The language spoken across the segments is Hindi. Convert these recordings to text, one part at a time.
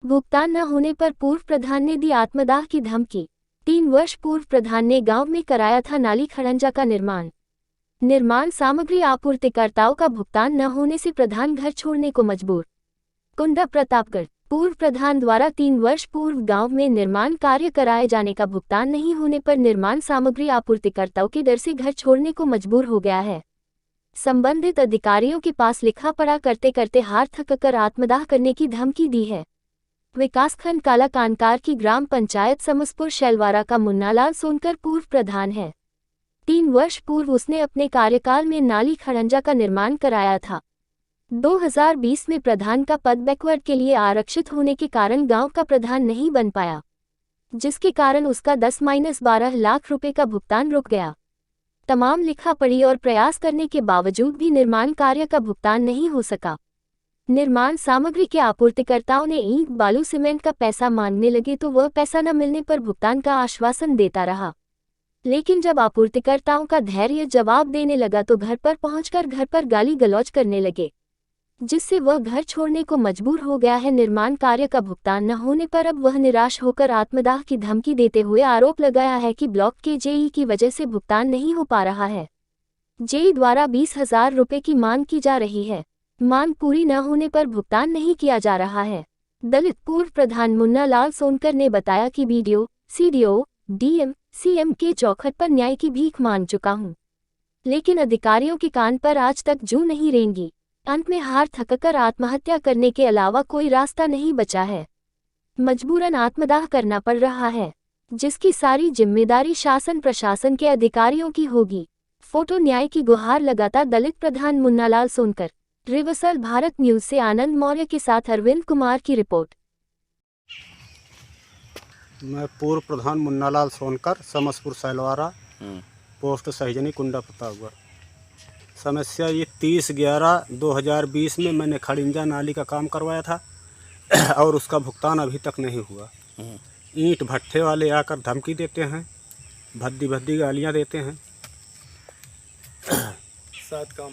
भुगतान न होने पर पूर्व प्रधान ने दी आत्मदाह की धमकी। 3 वर्ष पूर्व प्रधान ने गांव में कराया था नाली खड़ंजा का निर्माण सामग्री आपूर्तिकर्ताओं का भुगतान न होने से प्रधान घर छोड़ने को मजबूर। कुंडा प्रतापगढ़ पूर्व प्रधान द्वारा 3 वर्ष पूर्व गांव में निर्माण कार्य कराए जाने का भुगतान नहीं होने पर निर्माण सामग्री आपूर्तिकर्ताओं के डर से घर छोड़ने को मजबूर हो गया है। संबंधित अधिकारियों के पास लिखा पढ़ा करते करते हार थक कर आत्मदाह करने की धमकी दी है। विकासखंड काला कानकार की ग्राम पंचायत समसपुर शैलवारा का मुन्नालाल सोनकर पूर्व प्रधान है। 3 वर्ष पूर्व उसने अपने कार्यकाल में नाली खड़ंजा का निर्माण कराया था। 2020 में प्रधान का पद बैकवर्ड के लिए आरक्षित होने के कारण गांव का प्रधान नहीं बन पाया, जिसके कारण उसका 10-12 लाख रुपए का भुगतान रुक गया। तमाम लिखा पढ़ी और प्रयास करने के बावजूद भी निर्माण कार्य का भुगतान नहीं हो सका। निर्माण सामग्री के आपूर्तिकर्ताओं ने ईंट बालू सीमेंट का पैसा मांगने लगे तो वह पैसा न मिलने पर भुगतान का आश्वासन देता रहा, लेकिन जब आपूर्तिकर्ताओं का धैर्य जवाब देने लगा तो घर पर पहुंचकर घर पर गाली गलौज करने लगे, जिससे वह घर छोड़ने को मजबूर हो गया है। निर्माण कार्य का भुगतान न होने पर अब वह निराश होकर आत्मदाह की धमकी देते हुए आरोप लगाया है कि ब्लॉक के जेई की वजह से भुगतान नहीं हो पा रहा है। जेई द्वारा 20,000 रुपये की मांग की जा रही है। मांग पूरी न होने पर भुगतान नहीं किया जा रहा है। दलित पूर्व प्रधान मुन्नालाल सोनकर ने बताया कि बीडीओ, सीडीओ, डीएम, सीएम के चौखट पर न्याय की भीख मांग चुका हूं, लेकिन अधिकारियों के कान पर आज तक जू नहीं रेंगी। अंत में हार थककर आत्महत्या करने के अलावा कोई रास्ता नहीं बचा है। मजबूरन आत्मदाह करना पड़ रहा है, जिसकी सारी जिम्मेदारी शासन प्रशासन के अधिकारियों की होगी। फोटो न्याय की गुहार लगाता दलित प्रधान मुन्नालाल सोनकर। रिवर्सल भारत न्यूज से आनंद मौर्य के साथ अरविंद कुमार की रिपोर्ट। मैं पूर्व प्रधान मुन्नालाल सोनकर, समसपुर शैलवारा, पोस्ट सहिजनी, कुंडा प्रतापगढ़। समस्या ये 30/11/2020 में मैंने खड़िंजा नाली का काम करवाया था और उसका भुगतान अभी तक नहीं हुआ। ईंट भट्ठे वाले आकर धमकी देते हैं, भद्दी गालियाँ देते हैं। साथ काम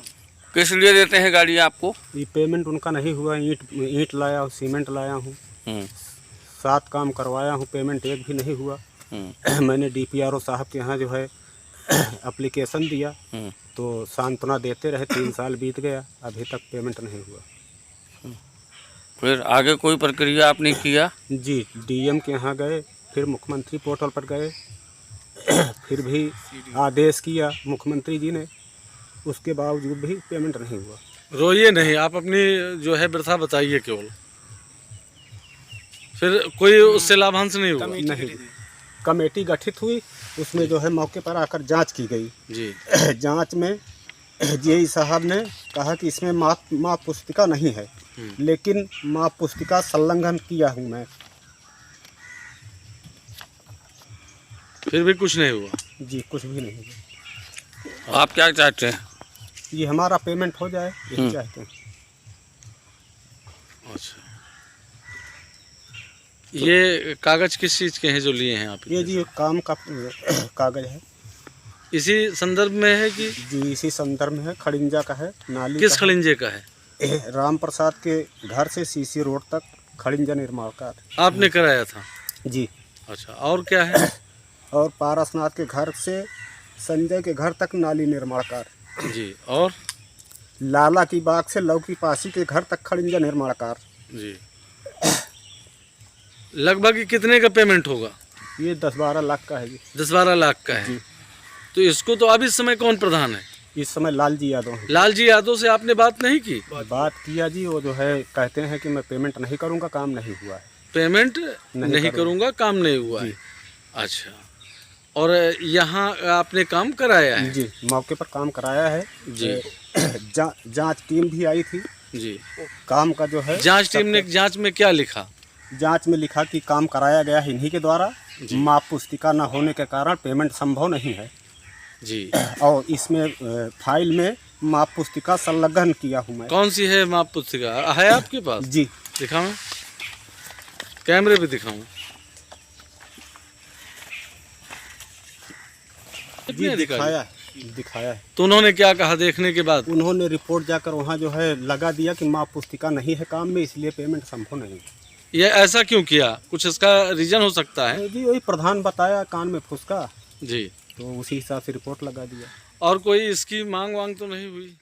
किस लिए देते हैं गाड़ियाँ आपको? ये पेमेंट उनका नहीं हुआ। ईंट लाया हूँ, सीमेंट लाया हूँ, 7 काम करवाया हूँ, पेमेंट एक भी नहीं हुआ। मैंने डीपीआरओ साहब के यहाँ जो है एप्लीकेशन दिया तो सांत्वना देते रहे। 3 साल बीत गया, अभी तक पेमेंट नहीं हुआ। फिर आगे कोई प्रक्रिया आपने किया? जी, डीएम के यहाँ गए, फिर मुख्यमंत्री पोर्टल पर गए, फिर भी आदेश किया मुख्यमंत्री जी ने, उसके बावजूद भी पेमेंट नहीं हुआ। रोइए नहीं, आप अपनी जो है व्यथा बताइए केवल। फिर कोई उससे लाभांश नहीं हुआ? नहीं। कमेटी गठित हुई, उसमें जो है मौके पर आकर जांच की गई जी। जांच में जेई साहब ने कहा कि इसमें माप पुस्तिका नहीं है, लेकिन माप पुस्तिका संलग्न किया हूँ मैं। फिर भी कुछ नहीं हुआ? जी, कुछ भी नहीं हुआ। आप क्या चाहते हैं? ये हमारा पेमेंट हो जाए, यही चाहते हैं। अच्छा, ये कागज किस चीज़ के हैं जो लिए हैं आप? ये जी काम का कागज है। इसी संदर्भ में है कि? जी, इसी संदर्भ में है। खड़िंजा का है, नाली किस खड़िंजे का है? राम प्रसाद के घर से सीसी रोड तक खड़िंजा निर्माण कार्य आपने कराया था? जी। अच्छा, और क्या है? और पारसनाथ के घर से संजय के घर तक नाली निर्माण कार्य जी। और लाला की बाग से लौकी पासी के घर तक खड़िंजा निर्माण कार्य जी। लगभग कितने का पेमेंट होगा? ये 10-12 लाख का है जी। 10-12 लाख का है। तो इसको तो अब इस समय कौन प्रधान है? इस समय लालजी यादव है। लालजी यादव से आपने बात नहीं की? बात किया जी, वो जो है कहते हैं कि मैं पेमेंट नहीं करूंगा, काम नहीं हुआ है। पेमेंट नहीं करूंगा, काम नहीं हुआ है। अच्छा, और यहाँ आपने काम कराया है? जी, मौके पर काम कराया है जी। जांच टीम भी आई थी जी। काम का जो है जांच टीम ने जांच में क्या लिखा? जांच में लिखा कि काम कराया गया है इन्हीं के द्वारा, माप पुस्तिका न होने के कारण पेमेंट संभव नहीं है जी। और इसमें फाइल में माप पुस्तिका संलग्न किया हूँ मैं। कौन सी है माप पुस्तिका? है आपके पास? जी। दिखाऊं, कैमरे पे दिखाऊं? जी, दिखाया है। तो उन्होंने क्या कहा देखने के बाद? उन्होंने रिपोर्ट जाकर वहाँ जो है लगा दिया कि माप पुस्तिका नहीं है काम में, इसलिए पेमेंट संभव नहीं है। ये ऐसा क्यों किया, कुछ इसका रीजन हो सकता है? जी वही प्रधान बताया, कान में फुसका, जी। तो उसी हिसाब से रिपोर्ट लगा दिया। और कोई इसकी मांग वांग तो नहीं हुई?